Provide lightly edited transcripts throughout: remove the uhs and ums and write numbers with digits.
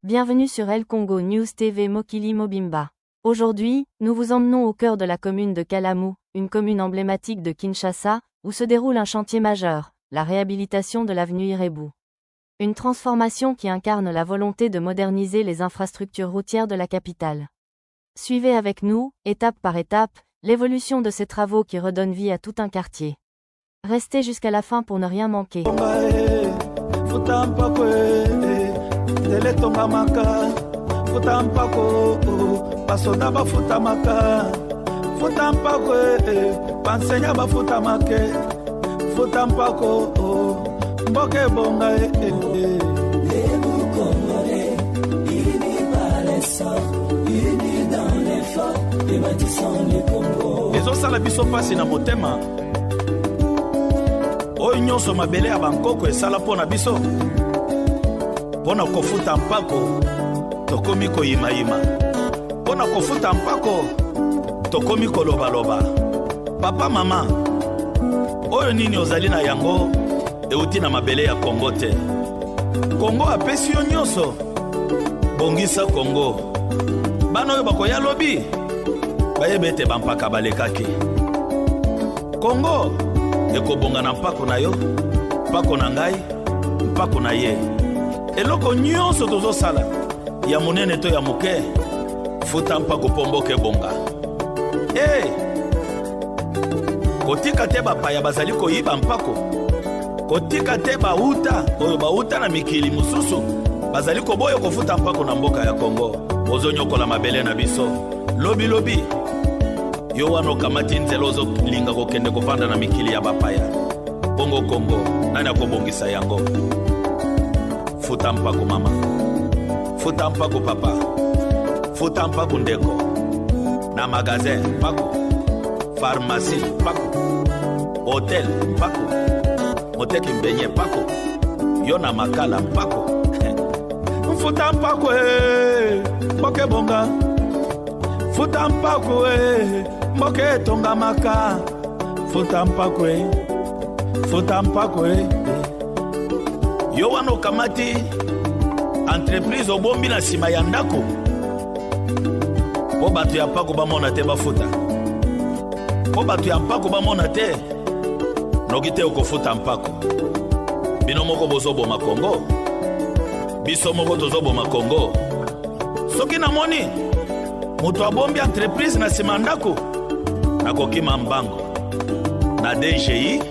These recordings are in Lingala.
Bienvenue sur El Congo News TV Mokili Mobimba. Aujourd'hui, nous vous emmenons au cœur de la commune de Kalamu, une commune emblématique de Kinshasa, où se déroule un chantier majeur, la réhabilitation de l'avenue Irebu. Une transformation qui incarne la volonté de moderniser les infrastructures routières de la capitale. Suivez avec nous, étape par étape, l'évolution de ces travaux qui redonnent vie à tout un quartier. Restez jusqu'à la fin pour ne rien manquer. ezosala biso pasi na motema oyo nyonso mabele ya bankoko esala mpo na biso mpo na kofuta mpako tokomi koyimayima mpo na kofuta mpako tokomi kolobaloba. Papa mama oyo nini ozali na yango euti na mabele ya Kongo te. Kongo apesi yo nyonso, bongisa Kongo. Bana oyo bakoya lobi bayebe ete bampaka balekaki. Kongo ekobonga na mpako na yo, mpako na ngai, mpako na ye. Eloko nyonso tozosala ya monene to ya moke, futa mpako pomboke bonga. Kotika te bapaya bazali koyiba mpako, kotika te bauta oyo bauta na mikili mususu bazali koboyo kofuta mpako na mboka ya Kongo. Ozonyokola mabele na biso lobi lobi yo wano kamati nzela ozolinga kokende kovanda na mikili ya bapaya. Bongo Kongo nani akobongisa yango? Futa mpako mama, futa mpako papa, futa mpako ndeko, na magazin mpako, pharmacie mpako, hotel mpako, moteki mbenye mpako, yo na makala mpako. Futa mpako mboke bonga, futa mpako mboke tonga maka, futa mpako futa mpako yo wano kamati entreprise obombi na sima ya ndako po bato ya mpako bamona te bafuta, po bato ya mpako bamona te noki te okofuta mpako. Bino moko bozoboma Kongo, biso moko tozoboma Kongo. Soki namoni mutu abombi entreprise na sima ndako, nakokima mbango na DGI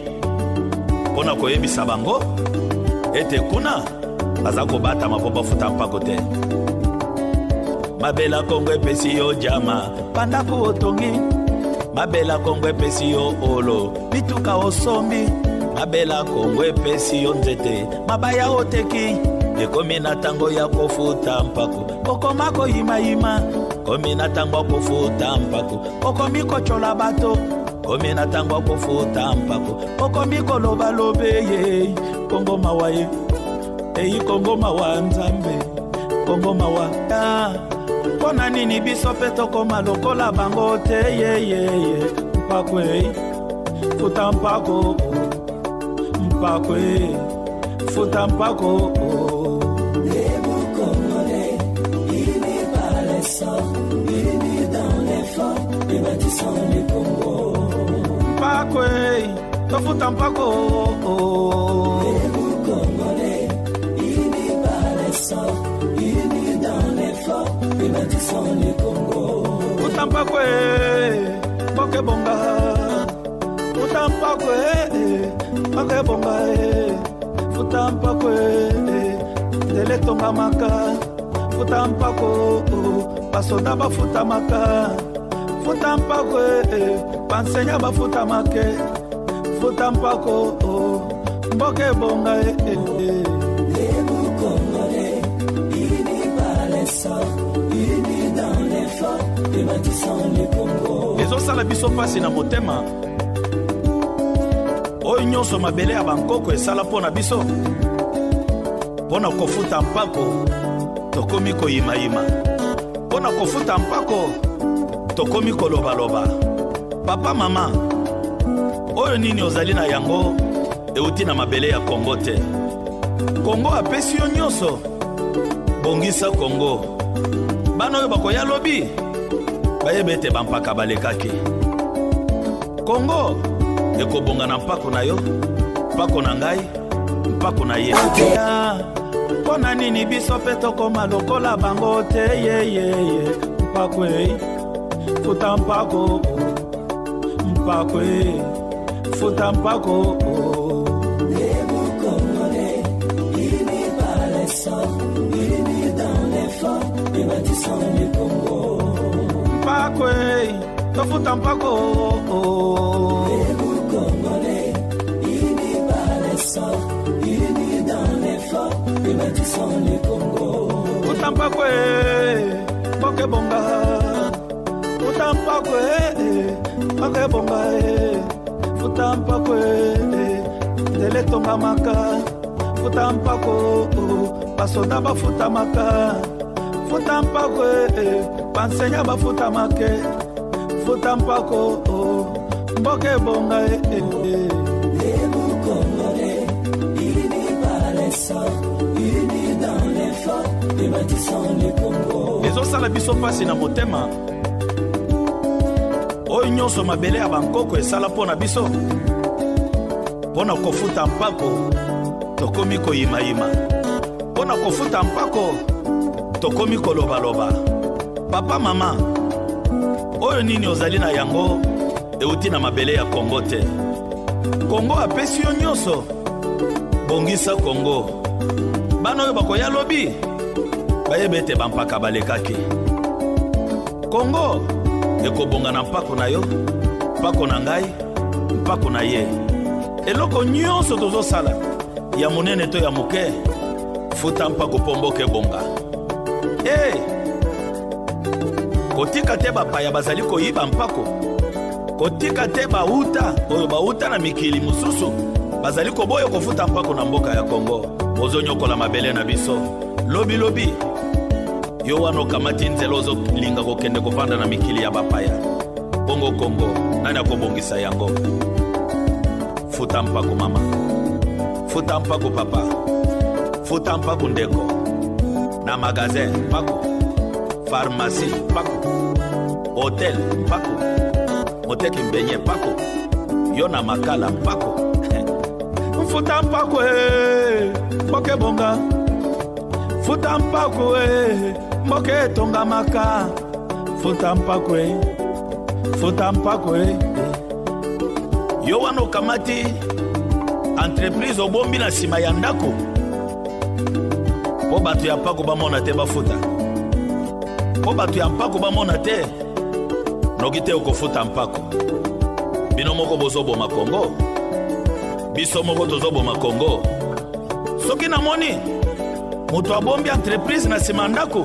pona koyebisa bango ete kuna aza kobata mapo bafuta mpako te. Mabela Kongo epesi yo jama pandako otongi, mabela Kongo epesi yo olo bituka osombi, mabela Kongo epesi yo nzete mabaya oteki. Ekomi na tango ya kofuta mpako, okoma koyimayima, komi na tango ya kofuta mpako, okomi kochola bato, komi na tango ya kofuta mpako, okomi koloba lobeye. Kongo mawaye Kongo mawa nzambe, Kongo mawa pona nini biso pe tokoma lokola bango te. Mpako futa mpako, mpako futa mpako. Mpako tofuta mpako. Futa mpako mboke bonga, futa mpako mboke bonga. Futa mpako ndele tonga maka, futa mpako basoda bafuta maka, futa mpako bansenya bafuta make, futa mpako mboke bonga. ezosala biso pasi na motema oyo nyonso mabele ya bankoko esala mpo na biso, mpo na kofuta mpako tokomi koyimayima, mpo na kofuta mpako tokomi kolobaloba. Papa mama oyo nini ozali na yango euti na mabele ya Kongo te. Kongo apesi yo nyonso, bongisa Congo. Bano yo bakoya lobi bayebe ete bampaka balekaki. Congo ekobonga na mpako na yo, mpako na ngai, mpako na ye. Pona nini biso pe tokoma lokola bango te ye mpako futa mpako mpako futa mpako. Mpako tofuta mpako. Futa mpako boke bonga. Futa mpako boke bonga. Futa mpako dele tonga maka. Futa mpako basoda bafuta maka. Futa mpako bansenya bafuta make. Futa mpako boke bonga. ezosala biso mpasi na motema oyo nyonso mabele ya bankoko esala mpo na biso, mpo na kofuta mpako tokomi koyimayima, mpo na kofuta mpako tokomi kolobaloba. Papa mama, oyo nini ozali na yango euti na mabele ya Kongo te. Kongo apesi yo nyonso, bongisa Kongo. Bano yo bakoya lobi bayebe ete bampaka balekaki. Kongo ekobonga na mpako na yo, mpako na ngai, mpako na ye. Eloko nyonso tozosala ya monene to ya moke, futa mpako pomboke bonga. Kotika te bapaya bazali koyiba mpako, kotika te bauta oyo bauta na mikili mususu bazali koboyo kofuta mpako na mboka ya Kongo. Ozonyokola mabele na biso lobi lobi yo wano kamati nzela ozolinga kokende kovanda na mikili ya bapaya. Bongo Kongo nani akobongisa yango? Futa mpako mama, futa mpako papa, futa mpako ndeko, na magazin mpako, pharmacie mpako, hotel mpako, moteki mbenye mpako, yo na makala mpako. Futa mpako mboke bonga. Futa mpako mboke tonga maka. Futa mpako futa mpako yo wano kamati entreprise obombi na sima ya ndako po batu ya mpako bamona te bafuta, po batu ya mpako bamona te noki te okofuta mpako. Bino moko bozoboma Kongo, biso moko tozoboma Kongo. Soki namoni mutu abombi entreprise na sima ndako,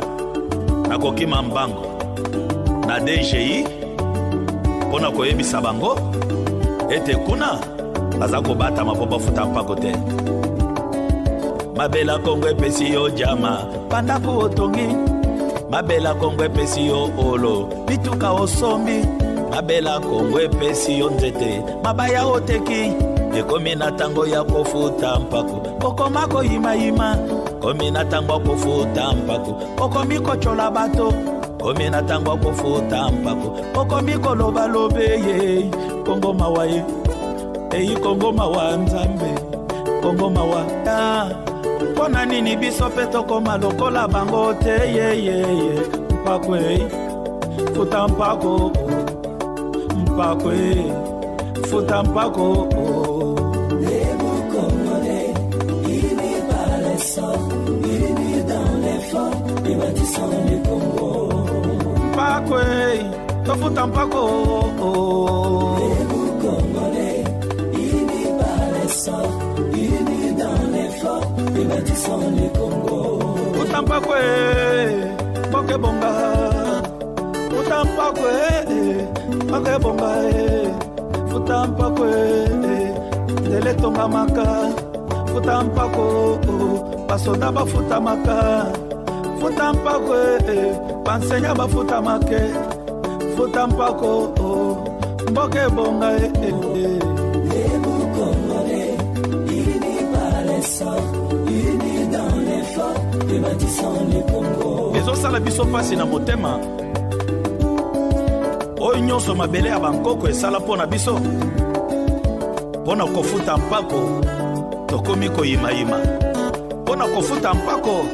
nakokima mbango na DGI pona koyebisa bango ete kuna baza kobata mapo bafuta mpako te. Mabela Kongo epesi yo jama pandako otongi, mabela Kongo epesi yo olo bituka osombi, mabela Kongo epesi yo nzete mabaya oteki. Ekomi na tango ya kofuta mpako, okoma koyimayima. Komi na tango kofuta mpako, okomi kochola bato. Komi na tango kofuta mpako, okomi koloba lobe. Kongo mawa Kongo mawa nzambe, Kongo mawa pona nini biso pe tokoma lokola bango te mpako futa mpako mpako futa mpako. Mpako tofuta mpako. Futa mpako boke bonga. Futa mpako boke bonga. Futa mpako dele tonga maka. Futa mpako basoda bafuta maka. Futa mpako bansenya bafuta make. Futa mpako boke bonga. Unis dans les ezosala biso mpasi na motema oyo nyonso mabele ya bankoko esala mpo na biso mpo na kofuta mpako tokomi koyimayima mpo na kofuta mpako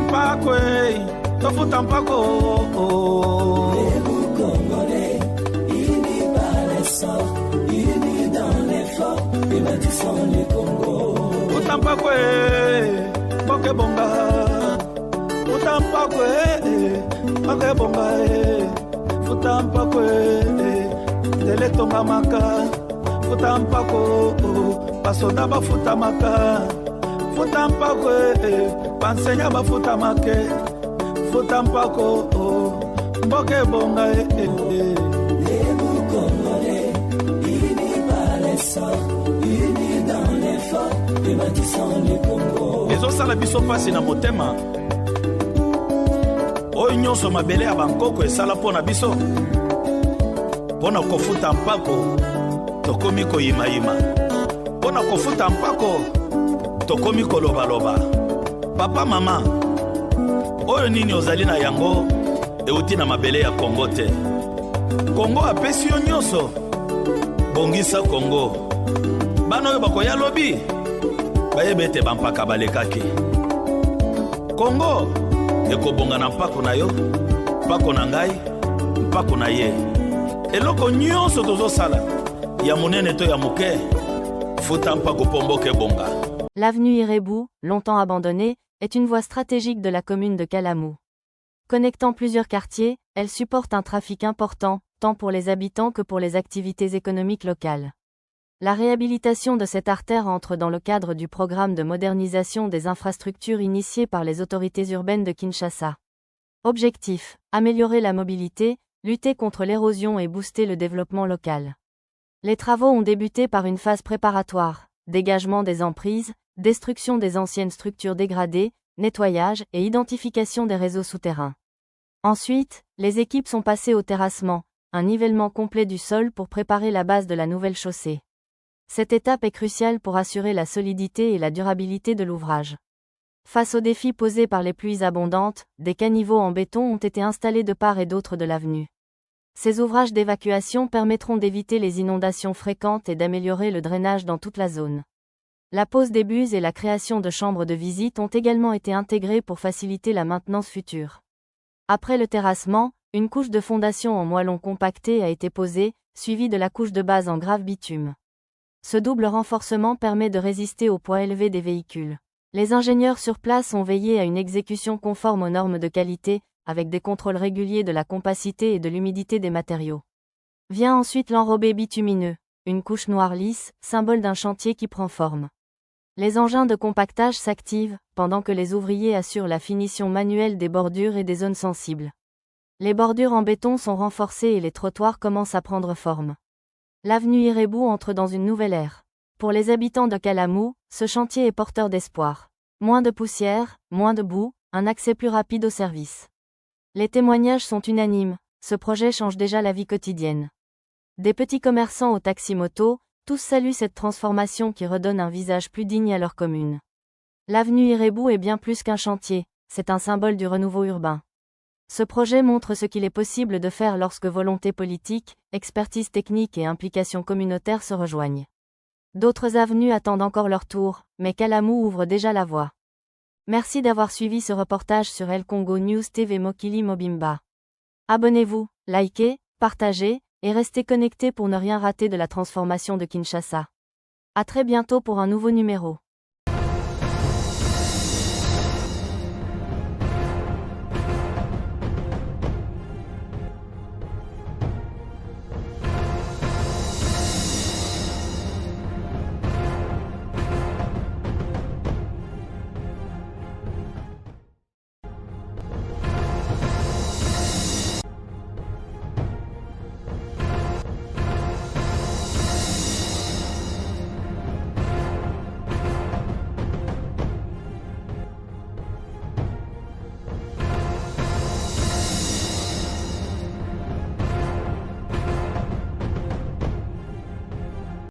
mpako tofuta mpako futa mpako mboka ebonga futa mpako mboka ebonga futa mpako ndele etongamaka futa mpako basoda bafutamaka futa mpako bansenya bafutamake futa mpako mboka ebonga ezosala biso mpasi na motema oyo nyonso mabele ya bankoko esala mpo na biso mpo na kofuta mpako tokomi koyimayima mpo na kofuta mpako tokomi kolobaloba papa mama oyo nini ozali na yango euti na mabele ya Kongo te Kongo apesi yo nyonso bongisa Kongo bana oyo bakoya lobi bayebe ete bampaka balekaki Kongo ekobonga na mpako na yo mpako na ngai mpako na ye eloko nyonso tozosala ya monene to ya moke futa mpako mpo mboka ebonga. L'avenue Irébu, longtemps abandonnée, est une voie stratégique de la commune de Kalamou. Connectant plusieurs quartiers, elle supporte un trafic important, tant pour les habitants que pour les activités économiques locales. La réhabilitation de cette artère entre dans le cadre du programme de modernisation des infrastructures initié par les autorités urbaines de Kinshasa. Objectif: améliorer la mobilité, lutter contre l'érosion et booster le développement local. Les travaux ont débuté par une phase préparatoire, dégagement des emprises, destruction des anciennes structures dégradées, nettoyage et identification des réseaux souterrains. Ensuite, les équipes sont passées au terrassement, un nivellement complet du sol pour préparer la base de la nouvelle chaussée. Cette étape est cruciale pour assurer la solidité et la durabilité de l'ouvrage. Face aux défis posés par les pluies abondantes, des caniveaux en béton ont été installés de part et d'autre de l'avenue. Ces ouvrages d'évacuation permettront d'éviter les inondations fréquentes et d'améliorer le drainage dans toute la zone. La pose des buses et la création de chambres de visite ont également été intégrées pour faciliter la maintenance future. Après le terrassement, une couche de fondation en moellon compacté a été posée, suivie de la couche de base en grave bitume. Ce double renforcement permet de résister au poids élevé des véhicules. Les ingénieurs sur place ont veillé à une exécution conforme aux normes de qualité, avec des contrôles réguliers de la compacité et de l'humidité des matériaux. Vient ensuite l'enrobé bitumineux, une couche noire lisse, symbole d'un chantier qui prend forme. Les engins de compactage s'activent, pendant que les ouvriers assurent la finition manuelle des bordures et des zones sensibles. Les bordures en béton sont renforcées et les trottoirs commencent à prendre forme. L'avenue Irébu entre dans une nouvelle ère. Pour les habitants de Kalamou, ce chantier est porteur d'espoir. Moins de poussière, moins de boue, un accès plus rapide au service. Les témoignages sont unanimes, ce projet change déjà la vie quotidienne. Des petits commerçants aux taxis-motos, tous saluent cette transformation qui redonne un visage plus digne à leur commune. L'avenue Irébu est bien plus qu'un chantier, c'est un symbole du renouveau urbain. Ce projet montre ce qu'il est possible de faire lorsque volonté politique, expertise technique et implication communautaire se rejoignent. D'autres avenues attendent encore leur tour, mais Kalamou ouvre déjà la voie. Merci d'avoir suivi ce reportage sur El Congo News TV Mokili Mobimba. Abonnez-vous, likez, partagez, et restez connectés pour ne rien rater de la transformation de Kinshasa. À très bientôt pour un nouveau numéro.